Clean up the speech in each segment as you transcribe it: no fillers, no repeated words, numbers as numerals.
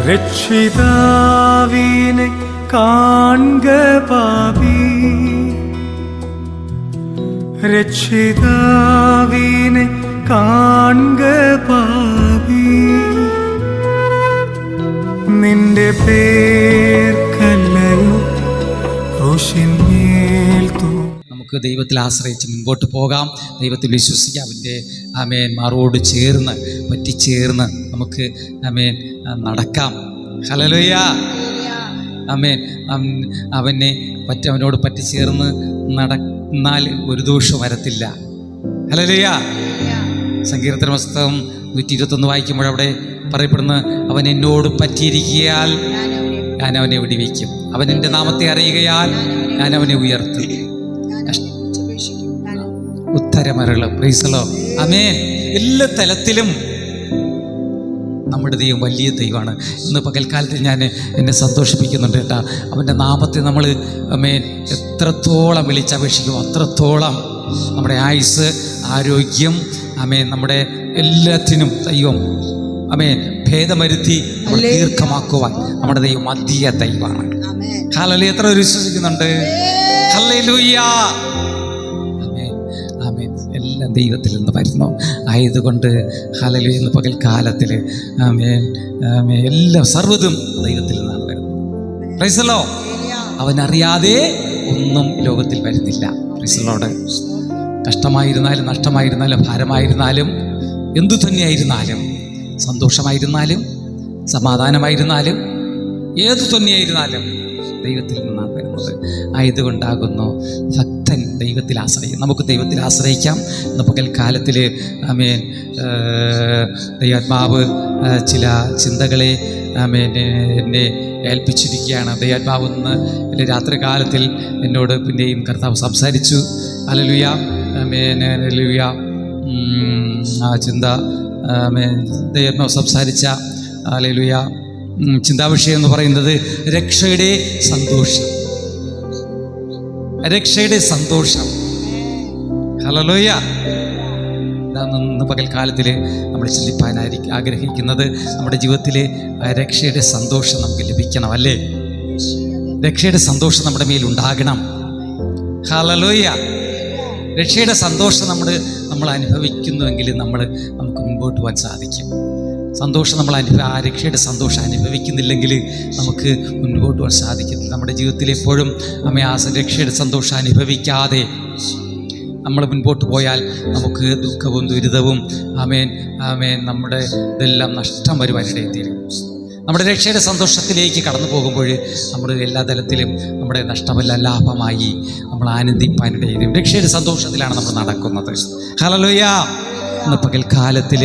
രക്ഷിതാവിനെ കാൺക പാപി, രക്ഷിതാവിനെ കാൺക പാപി, നിന്റെ പേർക്കല്ലയോ ക്രൂശിന്മേൽ നമുക്ക് ദൈവത്തിൽ ആശ്രയിച്ച് മുൻപോട്ട് പോകാം, ദൈവത്തിൽ വിശ്വസിക്കാം. അവൻ്റെ ആമേൻ മാറോട് ചേർന്ന് പറ്റിച്ചേർന്ന് നമുക്ക് ആമേൻ നടക്കാം. ഹല്ലേലൂയ. ആമേൻ. അവനോട് പറ്റിച്ചേർന്ന് നടന്നാൽ ഒരു ദോഷം വരത്തില്ല. ഹല്ലേലൂയ. സങ്കീർത്തന പുസ്തകം 121 വായിക്കുമ്പോൾ അവിടെ പറയപ്പെടുന്ന, അവൻ എന്നോട് പറ്റിയിരിക്കയാൽ ഞാൻ അവനെ വിടുവിക്കും, അവൻ എൻ്റെ നാമത്തെ അറിയുകയാൽ ഞാൻ അവനെ ഉയർത്തും, ഉത്തരമരുളും. Praise the Lord. ആമേൻ. എല്ലാ തലത്തിലും നമ്മുടെ ദൈവം വലിയ ദൈവമാണ്. ഇന്ന് പകൽക്കാലത്ത് ഞാൻ എന്നെ സന്തോഷിപ്പിക്കുന്നുണ്ട് കേട്ടോ. അവൻ്റെ നാമത്തെ നമ്മൾ ആമേൻ എത്രത്തോളം വിളിച്ചപേക്ഷിക്കും അത്രത്തോളം നമ്മുടെ ആയുസ്, ആരോഗ്യം, ആമേൻ നമ്മുടെ എല്ലാത്തിനും ദൈവം ആമേൻ ഭേദമരുത്തി നമ്മൾ ദീർഘമാക്കുവാൻ നമ്മുടെ ദൈവം മധ്യ ദൈവമാണ്. ഹല്ലേലൂയ. എത്ര വിശ്വസിക്കുന്നുണ്ട്? ഹല്ലേലൂയ. ആമേൻ. ആമേൻ. എല്ലാം ദൈവത്തിൽ നിന്ന് വരുന്നു. ആയതുകൊണ്ട് ഹല്ലേലൂയ ഇന്ന് പകൽക്കാലത്തിൽ ആമേൻ ആമേൻ എല്ലാം സർവ്വതും ദൈവത്തിൽ നിന്നാണ് വരുന്നത്. Price the Lord. അവനറിയാതെ ഒന്നും ലോകത്തിൽ വരുന്നില്ല. Praise the Lord. കഷ്ടമായിരുന്നാലും നഷ്ടമായിരുന്നാലും ഭാരമായിരുന്നാലും എന്തു തന്നെയായിരുന്നാലും സന്തോഷമായിരുന്നാലും സമാധാനമായിരുന്നാലും ഏതു തന്നെയായിരുന്നാലും ദൈവത്തിൽ നിന്നാണ് വരുന്നത്. ആയതുകൊണ്ടാകുന്നു ഭക്തൻ ദൈവത്തിൽ ആശ്രയിക്കും. നമുക്ക് ദൈവത്തിൽ ആശ്രയിക്കാം. ഇന്ന് പകൽക്കാലത്തിൽ ആമേൻ ദൈവാത്മാവ് ചില ചിന്തകളെ ആമേൻ എന്നെ ഏൽപ്പിച്ചിരിക്കുകയാണ്. ദൈവാത്മാവ് ഇന്ന് രാത്രി കാലത്തിൽ എന്നോട് പിന്നെയും കർത്താവ് സംസാരിച്ചു. ഹല്ലേലൂയ. ആമേൻ. ഹല്ലേലൂയ. ആ ചിന്ത ദൈവാത്മാവ് സംസാരിച്ച ഹല്ലേലൂയ ചിന്താവിഷയം എന്ന് പറയുന്നത് രക്ഷയുടെ സന്തോഷം. രക്ഷയുടെ സന്തോഷം. ഹല്ലേലൂയ. ഇന്ന് പകൽക്കാലത്തിൽ നമ്മൾ ചിന്തിപ്പാനായിരിക്കും ആഗ്രഹിക്കുന്നത്. നമ്മുടെ ജീവിതത്തിൽ രക്ഷയുടെ സന്തോഷം നമുക്ക് ലഭിക്കണം, അല്ലേ? രക്ഷയുടെ സന്തോഷം നമ്മുടെ മേൽ ഉണ്ടാകണം. ഹല്ലേലൂയ. രക്ഷയുടെ സന്തോഷം നമ്മൾ അനുഭവിക്കുന്നുവെങ്കിൽ നമുക്ക് മുൻപോട്ട് പോകാൻ സാധിക്കും. സന്തോഷം ആ രക്ഷയുടെ സന്തോഷം അനുഭവിക്കുന്നില്ലെങ്കിൽ നമുക്ക് മുൻപോട്ട് പോകാൻ സാധിക്കത്തില്ല. നമ്മുടെ ജീവിതത്തിൽ എപ്പോഴും ആ രക്ഷയുടെ സന്തോഷം അനുഭവിക്കാതെ നമ്മൾ മുൻപോട്ട് പോയാൽ നമുക്ക് ദുഃഖവും ദുരിതവും ആമേൻ ആമേൻ നമ്മുടെ ഇതെല്ലാം നഷ്ടം വരുവാനിടയെത്തിരും. നമ്മുടെ രക്ഷയുടെ സന്തോഷത്തിലേക്ക് കടന്നു പോകുമ്പോൾ നമ്മുടെ എല്ലാ തലത്തിലും നമ്മുടെ നഷ്ടമല്ല ലാഭമായി നമ്മൾ ആനന്ദിപ്പാനിടയും. രക്ഷയുടെ സന്തോഷത്തിലാണ് നമ്മൾ നടക്കുന്നത്. ഹല്ലേലൂയ. ഇന്ന് പകൽക്കാലത്തിൽ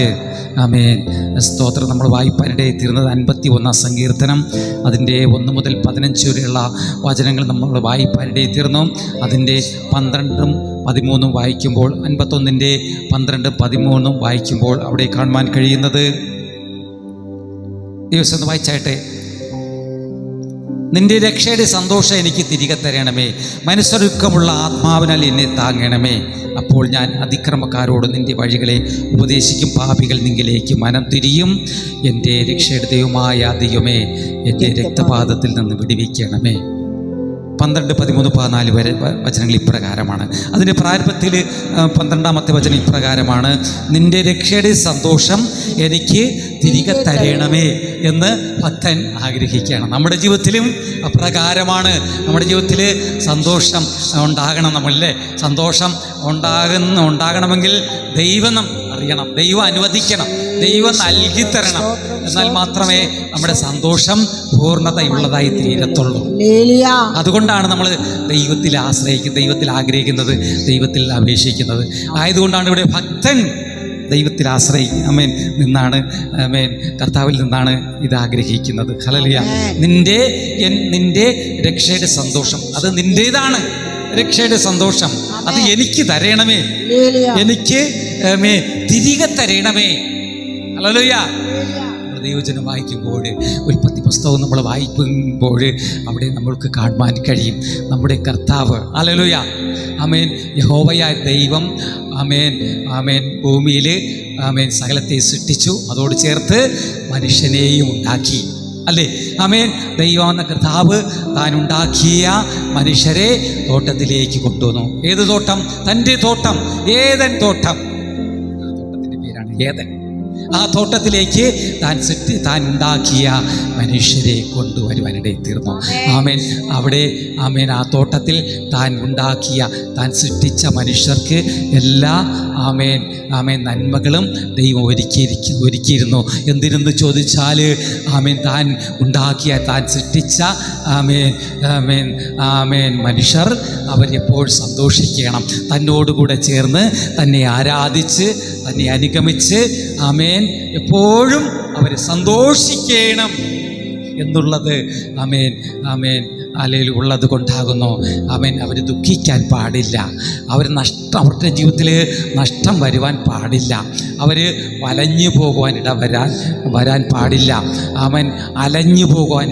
ആമേൻ സ്തോത്രം നമ്മൾ വായിപ്പാനിടയെത്തിരുന്നത് 51 സങ്കീർത്തനം അതിൻ്റെ 1 മുതൽ 15 വരെയുള്ള വചനങ്ങൾ നമ്മൾ വായിപ്പാനിടയെത്തിരുന്നു. അതിൻ്റെ 12ഉം 13ഉം വായിക്കുമ്പോൾ 51ൻ്റെ 12, 13 വായിക്കുമ്പോൾ അവിടെ കാണുവാൻ കഴിയുന്നത്, ദിവസം ഒന്ന് വായിച്ചാട്ടെ. നിന്റെ രക്ഷയുടെ സന്തോഷം എനിക്ക് തിരികെ തരണമേ, മനസ്സൊരുക്കമുള്ള ആത്മാവിനാൽ എന്നെ താങ്ങണമേ. അപ്പോൾ ഞാൻ അതിക്രമക്കാരോട് നിന്റെ വഴികളെ ഉപദേശിക്കും, പാപികൾ നിങ്കിലേക്ക് മനം തിരിയും. എൻ്റെ രക്ഷയുടെ ദൈവമായ ദൈവമേ, എൻ്റെ രക്തപാതത്തിൽ നിന്ന് വിടുവിക്കണമേ. 12, 13, 14 വരെ വചനങ്ങൾ ഇപ്രകാരമാണ്. അതിൻ്റെ പ്രാരംഭത്തിൽ 12ാമത്തെ വചനം ഇപ്രകാരമാണ്: നിന്റെ രക്ഷയുടെ സന്തോഷം എനിക്ക് തിരികെ തരണമേ എന്ന് ഭക്തൻ ആഗ്രഹിക്കുകയാണ്. നമ്മുടെ ജീവിതത്തിലും അപ്രകാരമാണ്. നമ്മുടെ ജീവിതത്തിൽ സന്തോഷം ഉണ്ടാകണം. നമ്മളല്ലേ സന്തോഷം ഉണ്ടാകണമെങ്കിൽ ദൈവം അറിയണം, ദൈവം അനുവദിക്കണം, ദൈവം നൽകി തരണം. എന്നാൽ മാത്രമേ നമ്മുടെ സന്തോഷം പൂർണ്ണതയുള്ളതായി തീരത്തുള്ളൂ. അതുകൊണ്ടാണ് നമ്മൾ ദൈവത്തിൽ ആശ്രയിക്കുന്നത്, ദൈവത്തിൽ ആഗ്രഹിക്കുന്നത്, ദൈവത്തിൽ അപേക്ഷിക്കുന്നത്. ആയതുകൊണ്ടാണ് ഇവിടെ ഭക്തൻ ദൈവത്തിൽ ആമേൻ നിന്നാണ് ആമേൻ കർത്താവിൽ നിന്നാണ് ഇത് ആഗ്രഹിക്കുന്നത്. ഹല്ലേലൂയ. നിന്റെ രക്ഷയുടെ സന്തോഷം അത് നിന്റേതാണ്. രക്ഷയുടെ സന്തോഷം അത് എനിക്ക് തരണമേ, എനിക്ക് തിരികെ തരണമേ. ഹല്ലേലൂയ. ദൈവവചനം വായിക്കുമ്പോൾ, ഉൽപ്പത്തി പുസ്തകം നമ്മൾ വായിക്കുമ്പോൾ അവിടെ നമ്മൾക്ക് കാണുവാൻ കഴിയും നമ്മുടെ കർത്താവ്. ഹല്ലേലൂയ. ആമേൻ. യഹോവയായ ദൈവം ആമേൻ ആമേൻ ഭൂമിയിൽ ആമേൻ സകലത്തെ സൃഷ്ടിച്ചു, അതോട് ചേർത്ത് മനുഷ്യനെയും ഉണ്ടാക്കി. അല്ലേ? ആമേൻ. ദൈവമെന്ന കർത്താവ് താൻ ഉണ്ടാക്കിയ മനുഷ്യരെ തോട്ടത്തിലേക്ക് കൊണ്ടുവന്നു. ഏത് തോട്ടം? തൻ്റെ തോട്ടം, ഏദൻ തോട്ടം. ആ തോട്ടത്തിൻ്റെ പേരാണ് ഏദൻ. ആ തോട്ടത്തിലേക്ക് താൻ ഉണ്ടാക്കിയ മനുഷ്യരെ കൊണ്ടുവരുവാനിടയിൽ തീർന്നു. ആമേൻ. അവിടെ ആമേൻ ആ തോട്ടത്തിൽ താൻ ഉണ്ടാക്കിയ, താൻ സൃഷ്ടിച്ച മനുഷ്യർക്ക് എല്ലാ നന്മകളും ദൈവം ഒരുക്കിയിരുന്നു. എന്തിനെന്ന് ചോദിച്ചാൽ താൻ ഉണ്ടാക്കിയ, താൻ സൃഷ്ടിച്ച മനുഷ്യർ അവരെപ്പോൾ സന്തോഷിക്കണം, തന്നോടുകൂടെ ചേർന്ന് തന്നെ ആരാധിച്ച് തന്നെ അനുഗമിച്ച് എപ്പോഴും അവർ സന്തോഷിക്കണം എന്നുള്ളത് അലയിൽ ഉള്ളത് കൊണ്ടാകുന്നു. അവർ ദുഃഖിക്കാൻ പാടില്ല. അവരുടെ ജീവിതത്തിൽ നഷ്ടം വരുവാൻ പാടില്ല. അവർ വലഞ്ഞു പോകുവാൻ വരാൻ പാടില്ല. അലഞ്ഞു പോകുവാൻ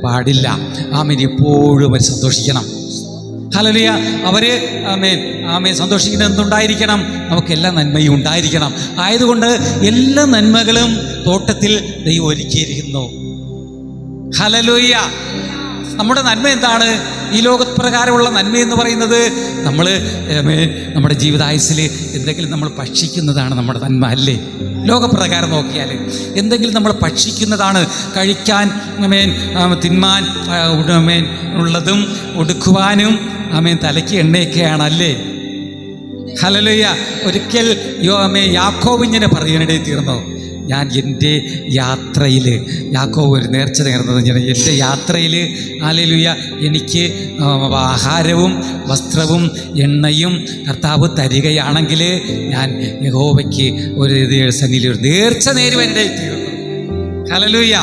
പാടില്ല. എപ്പോഴും അവർ സന്തോഷിക്കണം. ഹല്ലേലൂയ. അവര് സന്തോഷിക്കുന്ന എന്തുണ്ടായിരിക്കണം? നമുക്കെല്ലാ നന്മയും ഉണ്ടായിരിക്കണം. ആയതുകൊണ്ട് എല്ലാ നന്മകളും തോട്ടത്തിൽ ദൈവം ഒരുക്കിയിരിക്കുന്നു. ഹല്ലേലൂയ. നമ്മുടെ നന്മ എന്താണ്? ഈ ലോകപ്രകാരമുള്ള നന്മ എന്ന് പറയുന്നത് നമ്മുടെ ജീവിതായുസ്സിൽ എന്തെങ്കിലും നമ്മൾ ഭക്ഷിക്കുന്നതാണ് നമ്മുടെ നന്മ, അല്ലേ? ലോകപ്രകാരം നോക്കിയാൽ എന്തെങ്കിലും നമ്മൾ ഭക്ഷിക്കുന്നതാണ്, കഴിക്കാൻ തിന്മാൻ ഉള്ളതും ഉടുക്കുവാനും തലയ്ക്ക് എണ്ണയൊക്കെയാണല്ലേ? ഹല്ലേലൂയ. ഒരിക്കൽ യാക്കോബ് ഇങ്ങനെ പറയാനിടയിൽ തീർന്നു. ഞാൻ എൻ്റെ യാത്രയിൽ, യാക്കോബ് ഒരു നേർച്ച നേർന്നത്, എൻ്റെ യാത്രയിൽ ഹല്ലേലൂയ എനിക്ക് ആഹാരവും വസ്ത്രവും എണ്ണയും കർത്താവ് തരികയാണെങ്കിൽ ഞാൻ യഹോവയ്ക്ക് ഒരു സന്നിധിയിൽ ഒരു നേർച്ച നേരുവാനിടയിൽ തീർന്നു. ഹല്ലേലൂയ.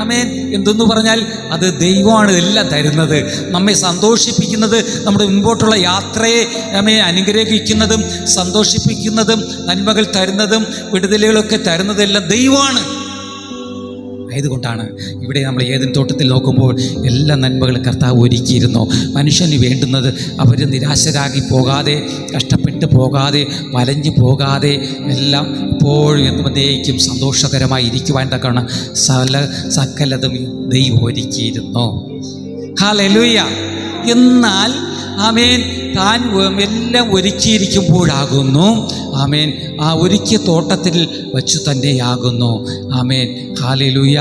ആമേൻ. എന്തെന്ന് പറഞ്ഞാൽ അത് ദൈവമാണ് എല്ലാം തരുന്നത്, നമ്മെ സന്തോഷിപ്പിക്കുന്നത്, നമ്മുടെ മുൻപോട്ടുള്ള യാത്രയെ അനുഗ്രഹിക്കുന്നതും സന്തോഷിപ്പിക്കുന്നതും നന്മകൾ തരുന്നതും വിടുതലുകളൊക്കെ തരുന്നതെല്ലാം ദൈവമാണ്. ആയതുകൊണ്ടാണ് ഇവിടെ നമ്മൾ ഏദൻ തോട്ടത്തിൽ നോക്കുമ്പോൾ എല്ലാ നന്മകളും കർത്താവ് ഒരുക്കിയിരുന്നു. മനുഷ്യന് വേണ്ടുന്നത് അവർ നിരാശരാകി പോകാതെ, കഷ്ടപ്പെട്ട് പോകാതെ, വലഞ്ഞു പോകാതെ, എല്ലാം എപ്പോഴും എന്നേക്കും സന്തോഷകരമായി ഇരിക്കുവാൻ തക്കണം സകലതും ദൈവം ഒരുക്കിയിരുന്നു. ഹല്ലേലൂയ. എന്നാൽ താൻ എല്ലാം ഒരുക്കിയിരിക്കുമ്പോഴാകുന്നു ആ ഒരുക്കിയ തോട്ടത്തിൽ വച്ചു തന്നെയാകുന്നു. ഹല്ലേലൂയ.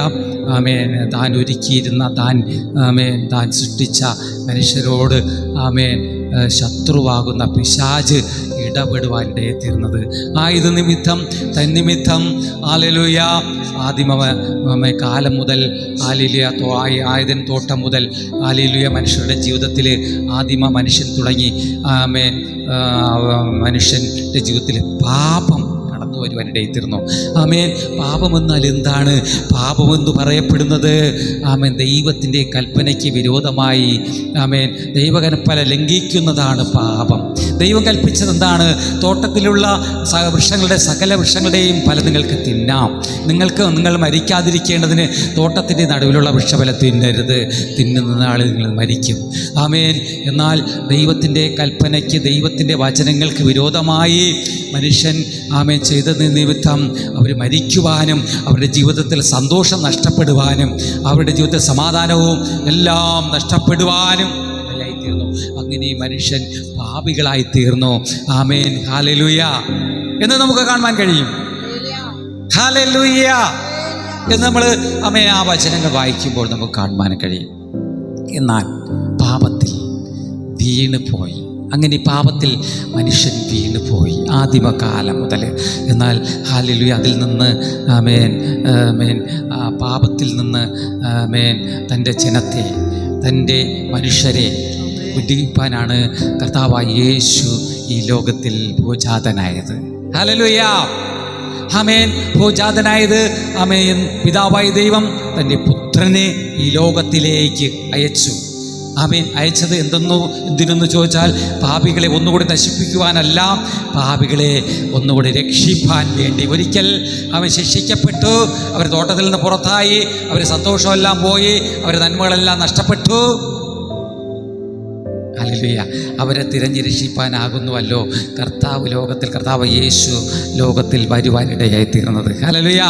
താൻ ഒരുക്കിയിരുന്ന, താൻ സൃഷ്ടിച്ച മനുഷ്യരോട് ശത്രുവാകുന്ന പിശാച് ഇടപെടുവാനിടയെ തീർന്നത്. ഇത് നിമിത്തം തന്നിമിത്തം ഹല്ലേലൂയ കാലം മുതൽ ആയതൻ തോട്ടം മുതൽ ഹല്ലേലൂയ മനുഷ്യരുടെ ജീവിതത്തിൽ മനുഷ്യൻ തുടങ്ങി മനുഷ്യൻ്റെ ജീവിതത്തിൽ പാപം കടന്നു വരുവാനിടയിൽ തീർന്നു. പാപമെന്നാൽ എന്താണ്? പാപമെന്ന് പറയപ്പെടുന്നത് ദൈവത്തിൻ്റെ കൽപ്പനയ്ക്ക് വിരോധമായി ദൈവകൽപ്പന ലംഘിക്കുന്നതാണ് പാപം. ദൈവം കൽപ്പിച്ചത് എന്താണ്? തോട്ടത്തിലുള്ള വൃക്ഷങ്ങളുടെ സകല വൃക്ഷങ്ങളുടെയും ഫലം നിങ്ങൾക്ക് തിന്നാം, നിങ്ങൾ മരിക്കാതിരിക്കേണ്ടതിന് തോട്ടത്തിൻ്റെ നടുവിലുള്ള വൃക്ഷഫലം തിന്നരുത്, തിന്നുന്ന നാളിൽ നിങ്ങൾ മരിക്കും. എന്നാൽ ദൈവത്തിൻ്റെ കൽപ്പനയ്ക്ക്, ദൈവത്തിൻ്റെ വചനങ്ങൾക്ക് വിരോധമായി മനുഷ്യൻ ചെയ്തത് നിമിത്തം അവർ മരിക്കുവാനും അവരുടെ ജീവിതത്തിൽ സന്തോഷം നഷ്ടപ്പെടുവാനും അവരുടെ ജീവിതത്തിൽ സമാധാനവും എല്ലാം നഷ്ടപ്പെടുവാനും ഇടയായിത്തീർന്നു. അങ്ങനെ മനുഷ്യൻ പാപികളായി തീർന്നു. ഹല്ലേലൂയ എന്ന് നമുക്ക് കാണുവാൻ കഴിയും. ഹല്ലേലൂയ എന്ന് നമ്മൾ ആ വചനങ്ങൾ വായിക്കുമ്പോൾ നമുക്ക് കാണുവാൻ കഴിയും. എന്നാൽ പാപത്തിൽ വീണുപോയി. അങ്ങനെ പാപത്തിൽ മനുഷ്യൻ വീണുപോയി ആദിമകാലം മുതൽ. എന്നാൽ ഹല്ലേലൂയ അതിൽ നിന്ന് പാപത്തിൽ നിന്ന് തൻ്റെ ജനത്തെ, തൻ്റെ മനുഷ്യരെ വിടിവിപ്പാനാണ് കർത്താവായ യേശു ഈ ലോകത്തിൽ ഭൂജാതനായത്. ഹല്ലേലൂയ. ഭൂജാതനായത് പിതാവായ ദൈവം തൻ്റെ പുത്രനെ ഈ ലോകത്തിലേക്ക് അയച്ചു. അയച്ചത് എന്തിനെന്ന് ചോദിച്ചാൽ പാപികളെ ഒന്നുകൂടി നശിപ്പിക്കുവാനല്ല, പാപികളെ ഒന്നുകൂടി രക്ഷിപ്പാൻ വേണ്ടി. ഒരിക്കൽ അവൻ ശിക്ഷിക്കപ്പെട്ടു, അവർ തോട്ടത്തിൽ നിന്ന് പുറത്തായി, അവർ സന്തോഷമെല്ലാം പോയി, അവർ നന്മകളെല്ലാം നഷ്ടപ്പെട്ടു. ഹല്ലേലൂയ. അവരെ തിരഞ്ഞു രക്ഷിപ്പാനാകുന്നുവല്ലോ കർത്താവ് യേശു ലോകത്തിൽ വരുവാനിടയായി തീർന്നത്. ഹല്ലേലൂയ.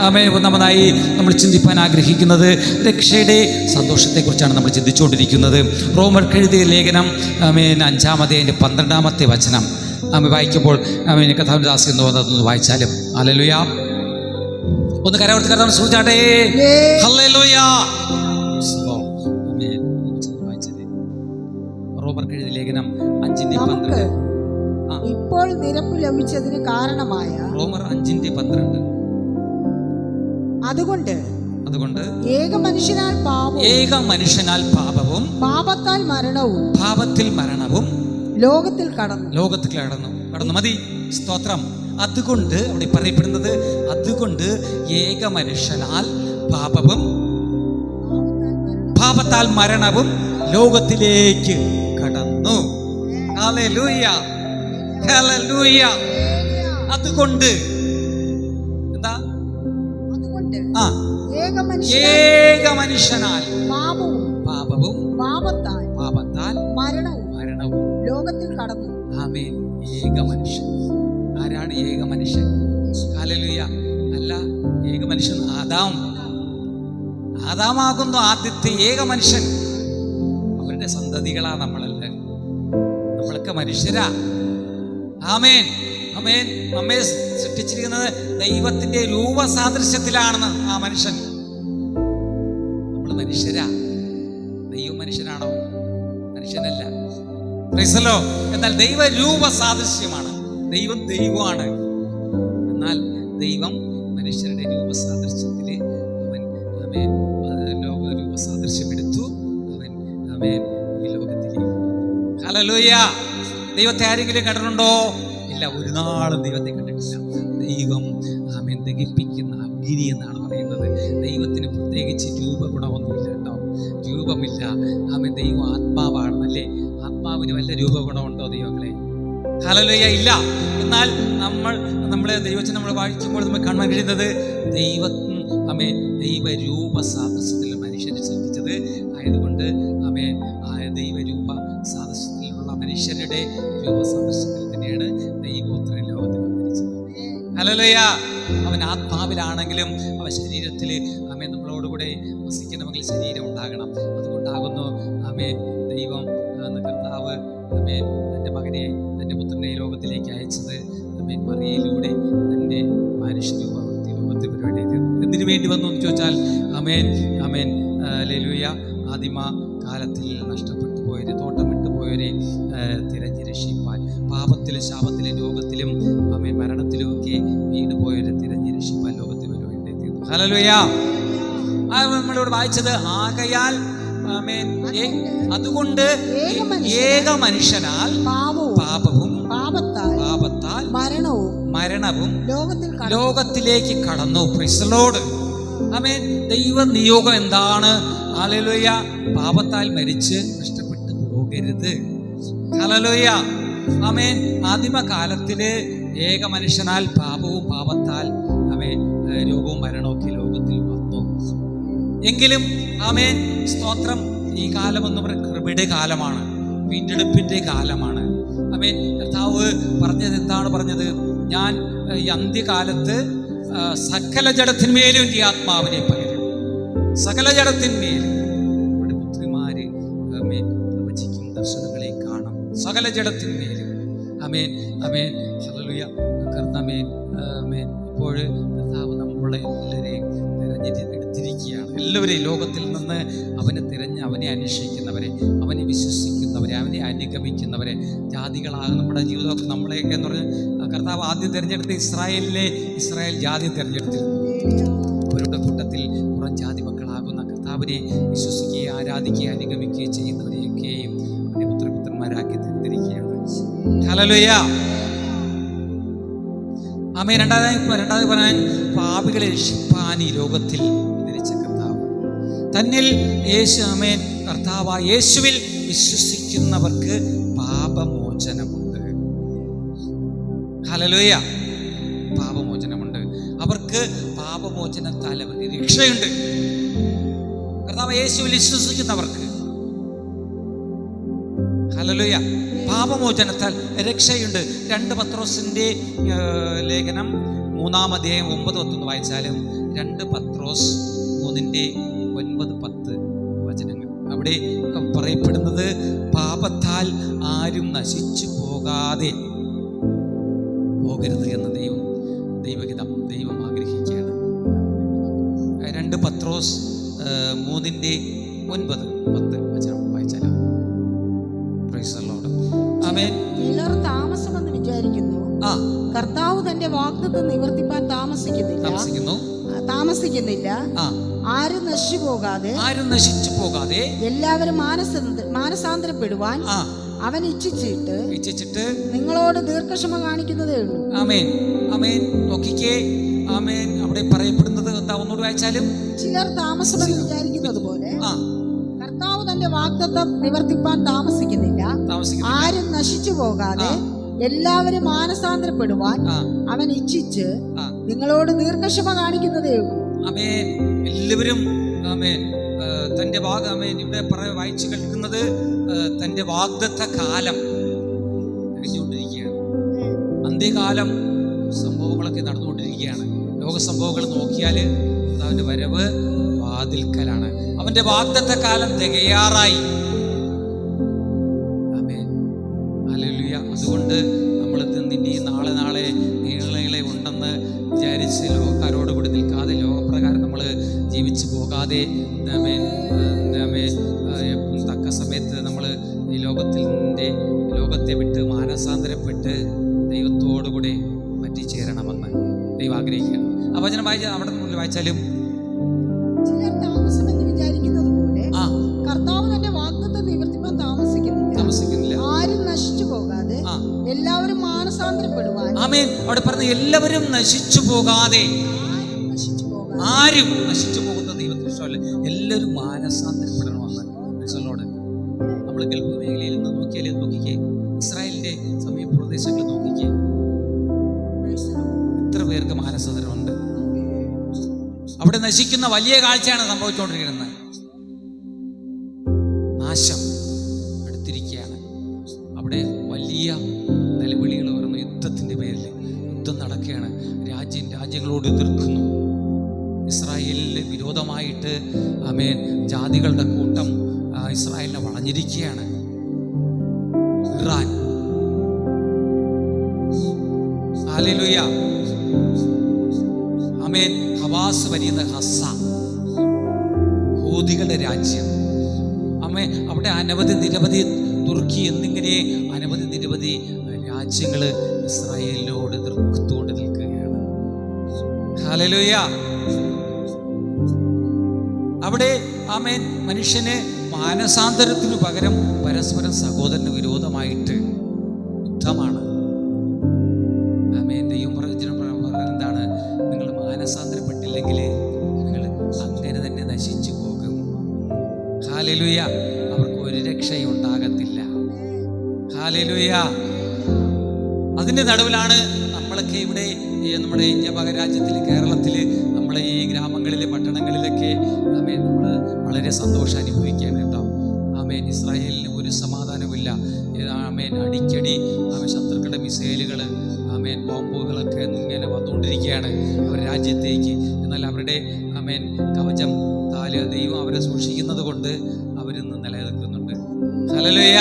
ആമേൻ. ഒന്നാമതായി നമ്മൾ ചിന്തിപ്പാൻ ആഗ്രഹിക്കുന്നത് രക്ഷയുടെ സന്തോഷത്തെക്കുറിച്ചാണ് നമ്മൾ ചിന്തിച്ചുകൊണ്ടിരിക്കുന്നത്. റോമർക്ക് എഴുതിയ ലേഖനം 5-ാമത്തെ വചനം വായിക്കുമ്പോൾ കർത്താവിൻ്റെ ദാസൻ എന്ന് പറഞ്ഞതൊന്ന് വായിച്ചാലും. ഹല്ലേലൂയ. ഒന്ന് കരവർത്തി കർത്താവിനെ സ്തുതിച്ചാട്ടെ. ഹല്ലേലൂയ. റോമർക്ക് എഴുതിയ ലേഖനം 5:12. ഇപ്പോൾ നിരപ്പ് ലഭിച്ചതിന് കാരണമായ റോമർ 5:12. അതുകൊണ്ട് ഏക മനുഷ്യനാൽ പാപവും പാപത്തിൽ മരണവും ലോകത്തിൽ കടന്നു. മതി. സ്തോത്രം. അതുകൊണ്ട് അവിടെ പറയപ്പെടുന്നത്, അതുകൊണ്ട് ഏക മനുഷ്യനാൽ പാപത്താൽ മരണവും ലോകത്തിലേക്ക് കടന്നു. ഹല്ലേലൂയ. ഹല്ലേലൂയ. അതുകൊണ്ട് എന്താ? ഏക മനുഷ്യനാൽ പാപവും പാപത്താൽ മരണവും ലോകത്തിൽ കടന്നു. ആമേൻ. ഏക മനുഷ്യൻ. ആരാണ് ഏക മനുഷ്യൻ? ഹല്ലേലൂയ. അല്ല, ഏക മനുഷ്യൻ ആദാമാകുന്നു ആദ്യത്തെ ഏക മനുഷ്യൻ. അവരുടെ സന്തതികളാ നമ്മളല്ല, നമ്മളൊക്കെ മനുഷ്യരാ. ആമേൻ. ആമേൻ. നമ്മെ സൃഷ്ടിച്ചിരിക്കുന്നത് ദൈവത്തിന്റെ രൂപസാദൃശ്യത്തിലാണെന്ന് ആ മനുഷ്യൻ. നമ്മൾ മനുഷ്യരാ. ദൈവം മനുഷ്യനാണോ? മനുഷ്യനല്ല. പ്രൈസലോ. എന്നാൽ ദൈവ രൂപസാദൃശ്യമാണ്. ദൈവം ദൈവമാണ്. എന്നാൽ ദൈവം മനുഷ്യരുടെ രൂപസാദൃശ്യത്തില് ലോക രൂപസാദൃശ്യം എടുത്തു. ഈ ലോകത്തിലേക്ക്. ഹല്ലേലൂയ. ദൈവത്തെ ആരെങ്കിലും കണ്ടിട്ടുണ്ടോ? ഇല്ല, ഒരു നാളും ദൈവത്തെ കണ്ടിട്ടില്ല. ദൈവം ദഹിപ്പിക്കുന്ന അഗ്നി എന്നാണ് പറയുന്നത്. ദൈവത്തിന് പ്രത്യേകിച്ച് രൂപഗുണമൊന്നുമില്ല കേട്ടോ. രൂപമില്ല. ദൈവം ആത്മാവാണെന്നല്ലേ. ആത്മാവിന് വല്ല രൂപഗുണമുണ്ടോ ദൈവങ്ങളെ? ഹല്ലേലൂയ. ഇല്ല. എന്നാൽ നമ്മളെ ദൈവത്തിന് നമ്മൾ വായിക്കുമ്പോൾ നമ്മൾ കാണാൻ കഴിയുന്നത് ദൈവ രൂപ സാദൃശ്യത്തിൽ മനുഷ്യരെ സൃഷ്ടിച്ചത് ആയതുകൊണ്ട് ദൈവരൂപ സാദൃശ്യത്തിലുള്ള മനുഷ്യരുടെ രൂപസാദൃശ്യത്തിൽ തന്നെയാണ് ദൈവോത്തര ലോകത്തിൽ അവതരിച്ചത്. ഹല്ലേലൂയ. അവൻ ആത്മാവിലാണെങ്കിലും അവൻ ശരീരത്തിൽ നമ്മളോടുകൂടെ വസിക്കണമെങ്കിൽ ശരീരം ഉണ്ടാകണം. അതുകൊണ്ടാകുന്നു ദൈവം കർത്താവ് തൻ്റെ മകനെ, തൻ്റെ പുത്രനെ ലോകത്തിലേക്ക് അയച്ചത്. മറിയയിലൂടെ തൻ്റെ മനുഷ്യരൂപം ലോകത്തിൽ പരിപാടി എന്തിനു വേണ്ടി വന്നു എന്ന് ചോദിച്ചാൽ ഹല്ലേലൂയ. ആദിമ കാലത്തിൽ നഷ്ടപ്പെട്ടു പോയവരെ, തോട്ടം വിട്ടുപോയവരെ തിരഞ്ഞു രക്ഷിപ്പാൻ, പാപത്തിലും ശാപത്തിലും രോഗത്തിലും മരണത്തിലുമൊക്കെ വീണ് പോയവരെ തിരഞ്ഞു രക്ഷിപ്പാൻ ലോകത്തിൽ വേണ്ടി തീർന്നു. ഹല്ലേലൂയ. നമ്മളിവിടെ വായിച്ചത് ആകയാൽ അതുകൊണ്ട് ഏക മനുഷ്യനാൽ പാപവും പാപത്താൽ മരണവും ലോകത്തിലേക്ക് കടന്നു. Praise the Lord. ആമേൻ. ദൈവ നിയോഗം എന്താണ്? ഹല്ലേലൂയ. പാപത്താൽ മരിച്ച് നഷ്ടപ്പെട്ടു പോകരുത്. ഹല്ലേലൂയ. ആമേൻ. ആദിമകാലത്തില് ഏക മനുഷ്യനാൽ പാപവും പാപത്താൽ രോഗവും മരണമൊക്കെ ലോകത്തിൽ വന്നു. എങ്കിലും സ്തോത്രം, ഈ കാലമെന്ന് പറയുന്നത് കൃപയുടെ കാലമാണ്, വീണ്ടെടുപ്പിന്റെ കാലമാണ്. കർത്താവ് പറഞ്ഞത് എന്താണ് പറഞ്ഞത്? ഞാൻ ഈ അന്ത്യകാലത്ത് സകല ജഡത്തിന്മേലും ഈ ആത്മാവിനെ പകരും. സകല ജഡത്തിന്മേലും. ഇവിടെ പുത്രിമാര് പ്രവചിക്കും, ദർശനങ്ങളെ കാണും. സകല ജഡത്തിന്മേലും. ഹല്ലേലൂയ. ഇപ്പോൾ കർത്താവ് നമ്മളെ എല്ലാവരെയും തിരഞ്ഞെടുത്തിരിക്കുകയാണ്. എല്ലാവരെയും ലോകത്തിൽ നിന്ന് അവനെ തിരഞ്ഞ്, അവനെ അന്വേഷിക്കുന്നവരെ, അവനെ വിശ്വസിക്കുന്നവരെ, അവനെ അനുഗമിക്കുന്നവരെ, ജാതികളാകും നമ്മുടെ ജീവിതമൊക്കെ നമ്മളെയൊക്കെ എന്ന് പറഞ്ഞ് കർത്താവ് ആദ്യം തിരഞ്ഞെടുത്ത് ഇസ്രായേൽ ജാതി തിരഞ്ഞെടുത്തിരുന്നു. അവരുടെ കൂട്ടത്തിൽ പുറം ജാതി മക്കളാകുന്ന കർത്താവിനെ വിശ്വസിക്കുകയും ആരാധിക്കുകയും അനുഗമിക്കുകയും ചെയ്യുന്നവരെയൊക്കെയും അവനെ പുത്രന്മാരാക്കി തിരഞ്ഞെടുത്തിരിക്കുകയാണ്. ഹല്ലേലൂയ. രണ്ടാമത് പറയാൻ, പാപികളെ രക്ഷിപ്പാൻ ഈ ലോകത്തിൽ അവതരിച്ച കർത്താവ് തന്നിൽ കർത്താവ് യേശുവിൽ വിശ്വസിക്കുന്നവർക്ക് പാപമോചനമുണ്ട്. ഹല്ലേലൂയ. പാപമോചനമുണ്ട്. അവർക്ക് പാപമോചനത്താൽ അവർക്ക് രക്ഷയുണ്ട്. കർത്താവ് യേശുവിൽ വിശ്വസിക്കുന്നവർക്ക്. ഹല്ലേലൂയ. പാപമോചനത്താൽ രക്ഷയുണ്ട്. 2 പത്രോസിന്റെ ലേഖനം 3-ാം അധ്യായം 9-10 വായിച്ചാലും 2 പത്രോസ് 3:9-10 വചനങ്ങൾ അവിടെ പറയപ്പെടുന്നത് പാപത്താൽ ആരും നശിച്ചു പോകരുത് എന്ന് ദൈവം ആഗ്രഹിക്കുകയാണ്. 2 പത്രോസ് 3:9-10 വചനം വായിച്ചാലും. Praise the Lord. ആമേൻ. ചിലർ താമസമെന്ന് വിചാരിക്കുന്നു, കർത്താവ് തന്റെ വാഗ്ദത്തം നിവർത്തിപ്പാൻ താമസിക്കുന്നില്ല. ആരും നശിച്ചു പോകാതെ എല്ലാവരും മാനസാന്തരപ്പെടുവാൻ അവൻ ഇച്ഛിച്ചിട്ട് നിങ്ങളോട് ദീർഘക്ഷമ കാണിക്കുന്നതേ ഉള്ളൂ. ആമേൻ. ആമേൻ. നോക്കിക്കേ. ആമേൻ. അവിടെ പറയപ്പെടുന്നത് എന്താ? ഒന്നുകൂടി വായിച്ചാലും. ചിലർ താമസമെന്ന് വിചാരിക്കുന്നത് പോലെ കർത്താവ് തന്റെ വാഗ്ദത്തം നിവർത്തിപ്പാൻ താമസിക്കുന്നില്ല. ആരും നശിച്ചു പോകാതെ എല്ലാവരും മാനസാന്തരപ്പെടുവാൻ അവൻ ഇച്ഛിച്ച് നിങ്ങളോട് ദീർഘക്ഷമ കാണിക്കുന്നതേ ഉള്ളൂ. ആമേൻ. എല്ലാവരും ആമേൻ തന്റെ ആമേൻ ഇവിടെ വായിച്ചു കേൾക്കുന്നത് തന്റെ വാഗ്ദത്ത കാലം കഴിഞ്ഞുകൊണ്ടിരിക്കുകയാണ്. അന്ത്യകാലം സംഭവങ്ങളൊക്കെ നടന്നുകൊണ്ടിരിക്കുകയാണ്. ലോക സംഭവങ്ങൾ നോക്കിയാൽ അവന്റെ വരവ് വാതിൽക്കലാണ്. അവന്റെ വാഗ്ദത്ത കാലം തികയാറായി. ആമേൻ. ഹല്ലേലൂയ. അതുകൊണ്ട് നമ്മൾ ഇനി നാളെ നീളെ ഉണ്ടെന്ന് വിചാരിച്ച് ലോകക്കാരോട് കൂടി നിൽക്കാതെ, ലോകപ്രകാരം നമ്മൾ ജീവിച്ചു പോകാതെ, തക്ക സമയത്ത് നമ്മൾ ഈ ലോകത്തെ വിട്ട് മാനസാന്തരപ്പെട്ട് ദൈവത്തോടുകൂടി പറ്റിച്ചേരണമെന്ന് ദൈവം ആഗ്രഹിക്കുകയാണ്. ആ വചനം അവിടെ മുന്നിൽ വായിച്ചാലും. ചിലർ താമസമെന്ന് വിചാരിക്കുന്നത് പോലെ കർത്താവ് തന്റെ വാഗ്ദത്തം നിവർത്തിപ്പാൻ താമസിക്കുന്നില്ല. ആരും നശിച്ചു പോകാതെ എല്ലാവരും മാനസാന്തരപ്പെടുവാൻ. ആമേൻ. അവിടെ പറഞ്ഞ എല്ലാവരും നശിച്ചു പോകാതെ, ആരും നശിച്ചു പോകുന്ന ദൈവത്തിന് ഇഷ്ടമല്ല. എല്ലാവരും മാനസാന്തരപ്പെടണമെന്ന് മനസ്സിലോട്. നമ്മൾ ഗൾഫ് മേഖലയിൽ നിന്ന് നോക്കിക്കേ, ഇസ്രായേലിന്റെ സമീപ പ്രദേശങ്ങൾ നോക്കിക്കേ, എത്ര പേർക്ക് മാനസാന്തരമുണ്ട്. അവിടെ നശിക്കുന്ന വലിയ കാഴ്ചയാണ് സംഭവിച്ചുകൊണ്ടിരിക്കുന്നത്. നാശം അടുത്തിരിക്കുകയാണ്. അവിടെ വലിയ നിലവിളികൾ വരുന്ന യുദ്ധത്തിന്റെ പേരിൽ യുദ്ധം നടക്കുകയാണ്. രാജ്യങ്ങളോട് എതിർക്കുന്നു. ഇസ്രായേലിന് വിരോധമായിട്ട് ആമേൻ ജാതികളുടെ കൂട്ടം ഇസ്രായേലിനെ വളഞ്ഞിരിക്കുകയാണ്. ഇറാൻ. ഹല്ലേലൂയ. ആമേൻ. ഹമാസ് വലിയ ഹസ്സ, ഹൂതികളുടെ രാജ്യം. ആമേൻ. അവിടെ നിരവധി തുർക്കി എന്നിങ്ങനെ നിരവധി രാജ്യങ്ങൾ ഇസ്രായേലിനോട് എതിർത്തുകൊണ്ട് നിൽക്കുകയാണ്. ഹല്ലേലൂയ. അവിടെ ആമേൻ മനുഷ്യന് മാനസാന്തരത്തിനു പകരം പരസ്പരം സഹോദരന് വിരോധമായിട്ട് യുദ്ധമാണ്. ആമേൻ. ദൈവം എന്താണ്? നിങ്ങൾ മാനസാന്തരപ്പെട്ടില്ലെങ്കിൽ നിങ്ങൾ അങ്ങനെ തന്നെ നശിച്ചു പോകും. ഹല്ലേലൂയ. അവർക്ക് ഒരു രക്ഷയും ഉണ്ടാകത്തില്ല. ഹല്ലേലൂയ. അതിൻ്റെ നടുവിലാണ് നമ്മളൊക്കെ ഇവിടെ നമ്മുടെ ഇന്ത്യ മഹാരാജ്യത്തിൽ, കേരളത്തിൽ, നമ്മളെ ഈ ഗ്രാമങ്ങളിലെ പട്ടണങ്ങളിലൊക്കെ ആമേൻ നമ്മൾ വളരെ സന്തോഷം അനുഭവിക്കുകയാണ് കേട്ടോ. ആമേൻ. ഇസ്രായേലിന് ഒരു സമാധാനമില്ല. ആമേൻ. അടിക്കടി ശത്രുക്കളുടെ മിസൈലുകൾ, ആമേൻ ബോംബുകളൊക്കെ ഇങ്ങനെ വന്നുകൊണ്ടിരിക്കുകയാണ് അവരുടെ രാജ്യത്തേക്ക്. എന്നാൽ അവരുടെ ആമേൻ കവചം ദൈവം അവരെ സൂക്ഷിക്കുന്നത് കൊണ്ട് അവരിന്ന് നിലനിൽക്കുന്നുണ്ട്. ഹല്ലേലൂയ.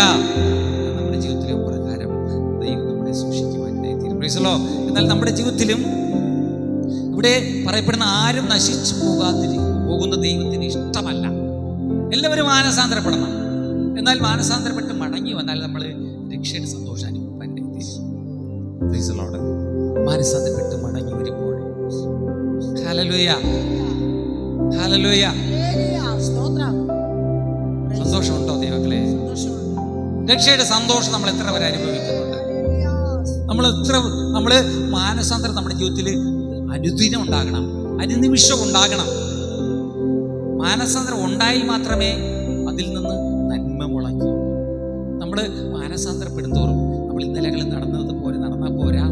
നമ്മുടെ ജീവിതത്തിലും പ്രകാരം ദൈവം നമ്മളെ സൂക്ഷിക്കുവാനായി തീരും. Praise the Lord. എന്നാൽ നമ്മുടെ ജീവിതത്തിലും ഇവിടെ പറയപ്പെടുന്ന ആരും നശിച്ചു പോകുന്ന ദൈവത്തിന് ഇഷ്ടമല്ല. എല്ലാവരും മാനസാന്തരപ്പെടണം. എന്നാൽ മാനസാന്തരപ്പെട്ട് മടങ്ങി വന്നാൽ നമ്മൾ രക്ഷയുടെ സന്തോഷം അനുഭവിക്കാൻ തീരും. Praise the Lord. മാനസാന്തരപ്പെട്ട് മടങ്ങി വരുമ്പോൾ ഹല്ലേലൂയ, ഹല്ലേലൂയ, സന്തോഷമുണ്ടോ ദൈവങ്ങളെ? രക്ഷയുടെ സന്തോഷം നമ്മൾ എത്ര പേര് അനുഭവിക്കുന്നുണ്ട്? നമ്മൾ മാനസാന്തരം നമ്മുടെ ജീവിതത്തിൽ അനുദിനം ഉണ്ടാകണം, അനുനിമിഷം ഉണ്ടാകണം. മാനസാന്തരം ഉണ്ടായി മാത്രമേ അതിൽ നിന്ന് നന്മ മുളയ്ക്കൂ. നമ്മൾ മാനസാന്തരപ്പെടുന്തോറും നമ്മൾ ഇന്നലകളിൽ നടന്നതുപോലെ നടന്നാൽ പോരാ.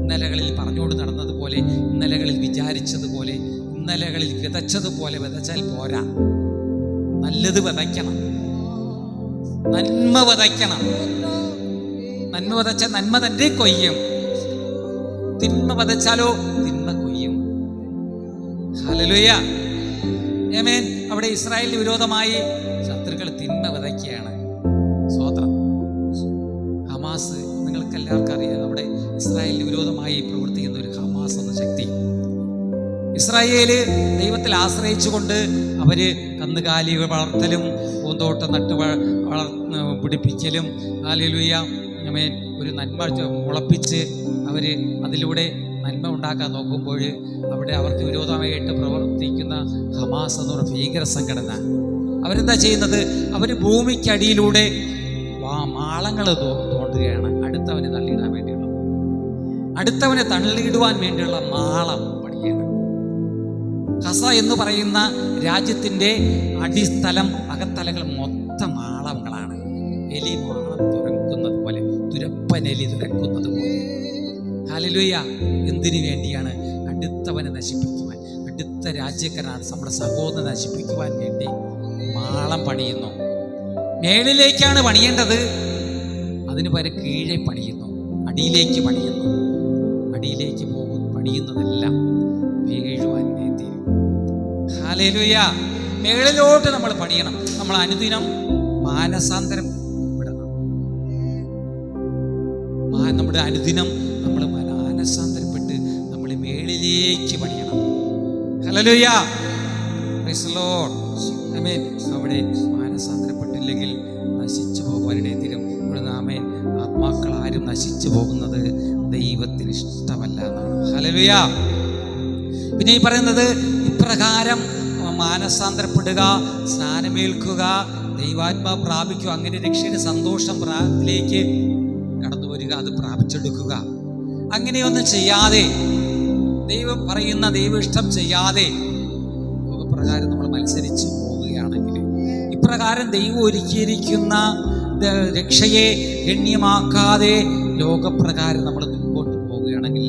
ഇന്നലകളിൽ പറഞ്ഞുകൊണ്ട് നടന്നതുപോലെ, ഇന്നലകളിൽ വിചാരിച്ചതുപോലെ, ഇന്നലകളിൽ വിതച്ചതുപോലെ വിതച്ചാൽ പോരാ. നല്ലത് വിതയ്ക്കണം. നന്മ വിതയ്ക്കണം. നന്മ വിതച്ച നന്മ തന്നെ കൊയ്യും. തിന്മ വിതച്ചാലോ തിന്മ കൊയ്യും. ഹല്ലേലൂയ, ആമേൻ. അവിടെ ഇസ്രായേലിന് വിരോധമായി ശത്രുക്കൾ തിന്മ വിതയ്ക്കുകയാണ്. സ്തോത്രം. ഹമാസ്, നിങ്ങൾക്ക് എല്ലാവർക്കും അറിയാം, അവിടെ ഇസ്രായേലിന് വിരോധമായി പ്രവർത്തിക്കുന്ന ഒരു ഹമാസ് എന്ന ശക്തി. ഇസ്രായേല് ദൈവത്തിൽ ആശ്രയിച്ചുകൊണ്ട് അവര് കന്നുകാലി വളർത്തലും പൂന്തോട്ടം നട്ട് പിടിപ്പിക്കലും, ഹല്ലേലൂയ, ആമേൻ, ഒരു നന്മ മുളപ്പിച്ച് അവർ അതിലൂടെ നന്മ ഉണ്ടാക്കാൻ നോക്കുമ്പോൾ അവിടെ അവർക്ക് വിരോധമായിട്ട് പ്രവർത്തിക്കുന്ന ഹമാസ് എന്ന് പറഞ്ഞ ഭീകര സംഘടന അവരെന്താ ചെയ്യുന്നത്? അവർ ഭൂമിക്കടിയിലൂടെ മാളങ്ങൾ തോണ്ടുകയാണ്. അടുത്തവനെ തള്ളിയിടാൻ വേണ്ടിയുള്ള, അടുത്തവനെ തള്ളിയിടുവാൻ വേണ്ടിയുള്ള മാളം പണിയാണ്. ഖസ എന്ന് പറയുന്ന രാജ്യത്തിൻ്റെ അടിസ്ഥലം, അകത്തലങ്ങൾ മൊത്തം മാളങ്ങളാണ്. എലി മാളം തുറക്കുന്നത് പോലെ, തുരപ്പനെലി തുറക്കുന്നത് പോലെ. ഹല്ലേലൂയ. എന്തിനു വേണ്ടിയാണ്? അടുത്തവനെ നശിപ്പിക്കുവാൻ, അടുത്ത രാജ്യക്കാരനാണ് നമ്മുടെ സഹോദരനെ നശിപ്പിക്കുവാൻ വേണ്ടി മാളം പണിയുന്നു. മേളിലേക്കാണ് പണിയേണ്ടത്, അതിന് പകരം കീഴെ പണിയുന്നു, അടിയിലേക്ക് പണിയുന്നു. അടിയിലേക്ക് പോകുന്നു, പണിയുന്നതെല്ലാം വീഴുവാൻ തീരും. ഹല്ലേലൂയ. മേളിലോട്ട് നമ്മൾ പണിയണം. നമ്മൾ അനുദിനം മാനസാന്തരം വിടണം. നമ്മുടെ അനുദിനം നമ്മൾ മാനസാന്തരപ്പെട്ട് നമ്മൾ മേളിലേക്ക് പണിയണം. ഹല്ലേലൂയ, പ്രൈസ് ദി ലോർഡ്, ആമേൻ. അവിടെ മാനസാന്തരപ്പെട്ടില്ലെങ്കിൽ നശിച്ചു പോകുവാനിടയിൽ തീരും. ആമേൻ. ആത്മാക്കൾ ആരും നശിച്ചു പോകുന്നത് ദൈവത്തിന് ഇഷ്ടമല്ല എന്നാണ്. ഹല്ലേലൂയ. പിന്നെ ഈ പറയുന്നത് ഇപ്രകാരം മാനസാന്തരപ്പെടുക, സ്നാനമേൽക്കുക, ദൈവാത്മാവ് പ്രാപിക്കുക, അങ്ങനെ രക്ഷയുടെ സന്തോഷം ത്തിലേക്ക് കടന്നു വരിക, അത് പ്രാപിച്ചെടുക്കുക. അങ്ങനെയൊന്നും ചെയ്യാതെ, ദൈവം പറയുന്ന ദൈവ ഇഷ്ടം ചെയ്യാതെ ലോകപ്രകാരം നമ്മൾ മത്സരിച്ച് പോവുകയാണെങ്കിൽ, ഇപ്രകാരം ദൈവം ഒരുക്കിയിരിക്കുന്ന രക്ഷയെ ഗണ്യമാക്കാതെ ലോകപ്രകാരം നമ്മൾ മുൻപോട്ട് പോവുകയാണെങ്കിൽ,